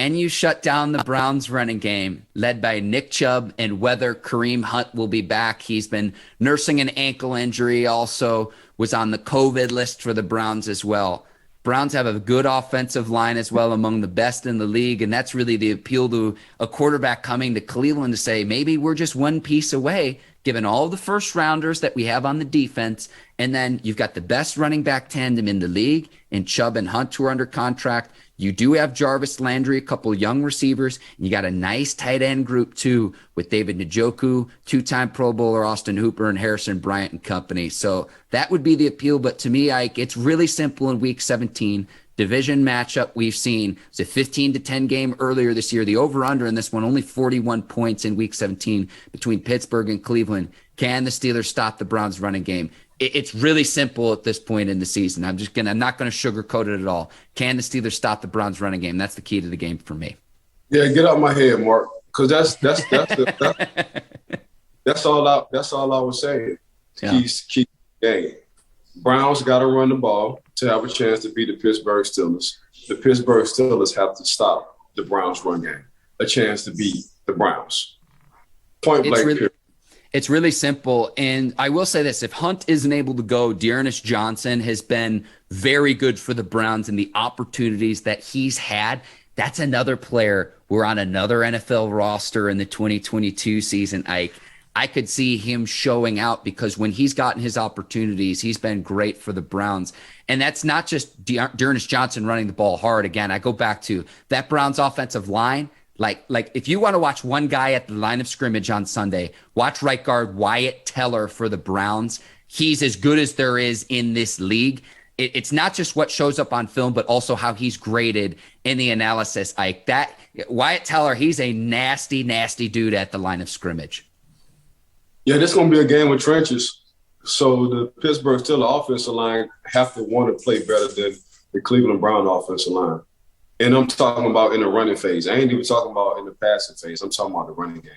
can you shut down the Browns running game led by Nick Chubb, and whether Kareem Hunt will be back? He's been nursing an ankle injury, also was on the COVID list for the Browns as well. Browns have a good offensive line as well, among the best in the league, and that's really the appeal to a quarterback coming to Cleveland to say, maybe we're just one piece away, given all the first rounders that we have on the defense. And then you've got the best running back tandem in the league in Chubb and Hunt, who are under contract. You do have Jarvis Landry, a couple young receivers. And you got a nice tight end group too, with David Njoku, two-time Pro Bowler Austin Hooper, and Harrison Bryant and company. So that would be the appeal. But to me, Ike, it's really simple in Week 17. Division matchup we've seen. It's a 15-10 game earlier this year. The over-under in this one, only 41 points in Week 17 between Pittsburgh and Cleveland. Can the Steelers stop the Browns running game? It's really simple at this point in the season. I'm not going to sugarcoat it at all. Can the Steelers stop the Browns running game? That's the key to the game for me. Yeah, get out my head, Mark, because that's all I was saying. Keep the game. Browns got to run the ball to have a chance to beat the Pittsburgh Steelers. The Pittsburgh Steelers have to stop the Browns run game. A chance to beat the Browns. Point blank period. It's really simple. And I will say this, if Hunt isn't able to go, Dearness Johnson has been very good for the Browns, and the opportunities that he's had. That's another player. We're on another NFL roster in the 2022 season, Ike. I could see him showing out, because when he's gotten his opportunities, he's been great for the Browns. And that's not just Dearness Johnson running the ball hard. Again, I go back to that Browns offensive line. Like if you want to watch one guy at the line of scrimmage on Sunday, watch right guard Wyatt Teller for the Browns. He's as good as there is in this league. It's not just what shows up on film, but also how he's graded in the analysis. Ike, that Wyatt Teller, he's a nasty, nasty dude at the line of scrimmage. Yeah, this is going to be a game of trenches. So the Pittsburgh Steelers offensive line have to want to play better than the Cleveland Brown offensive line. And I'm talking about in the running phase. I ain't even talking about in the passing phase. I'm talking about the running game.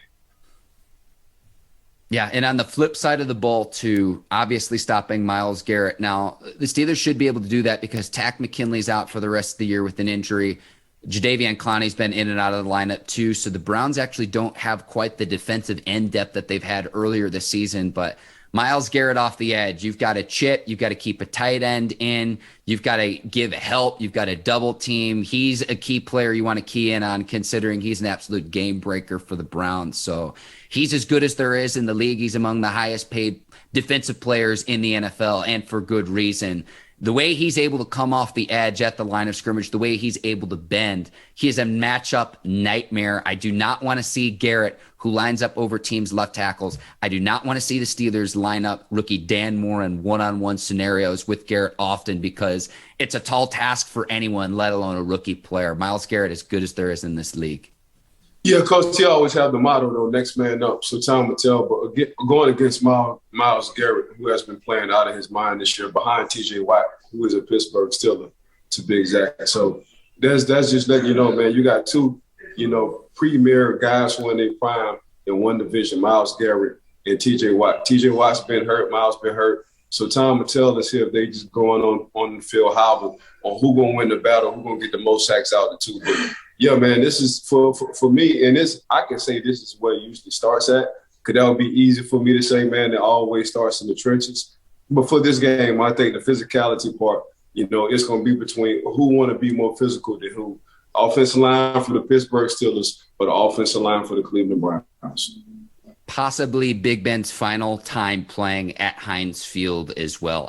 Yeah, and on the flip side of the ball, too, obviously stopping Myles Garrett. Now, the Steelers should be able to do that because Tack McKinley's out for the rest of the year with an injury. Jadeveon Clowney's been in and out of the lineup, too. So the Browns actually don't have quite the defensive end depth that they've had earlier this season. But Myles Garrett off the edge, you've got to chip, you've got to keep a tight end in, you've got to give help, you've got to double team. He's a key player you want to key in on, considering he's an absolute game breaker for the Browns. So he's as good as there is in the league. He's among the highest paid defensive players in the NFL, and for good reason. The way he's able to come off the edge at the line of scrimmage, the way he's able to bend, he is a matchup nightmare. I do not want to see Garrett, who lines up over teams' left tackles. I do not want to see the Steelers line up rookie Dan Moore in one-on-one scenarios with Garrett often, because it's a tall task for anyone, let alone a rookie player. Myles Garrett is good as there is in this league. Yeah, Coach T always have the motto, though, next man up. So time will tell. But going against Myles Garrett, who has been playing out of his mind this year, behind T.J. Watt, who is a Pittsburgh Steeler, to be exact. So that's just letting you know, man, you got two, premier guys who are in their prime in one division, Myles Garrett and T.J. Watt. T.J. Watt's been hurt. Myles been hurt. So time will tell us here if they just going on the field, however, on who going to win the battle, who going to get the most sacks out of the two. But yeah, man, this is for me, and I can say this is where it usually starts at, because that would be easy for me to say, man, it always starts in the trenches. But for this game, I think the physicality part, it's going to be between who want to be more physical than who. Offensive line for the Pittsburgh Steelers, but the offensive line for the Cleveland Browns. Possibly Big Ben's final time playing at Heinz Field as well.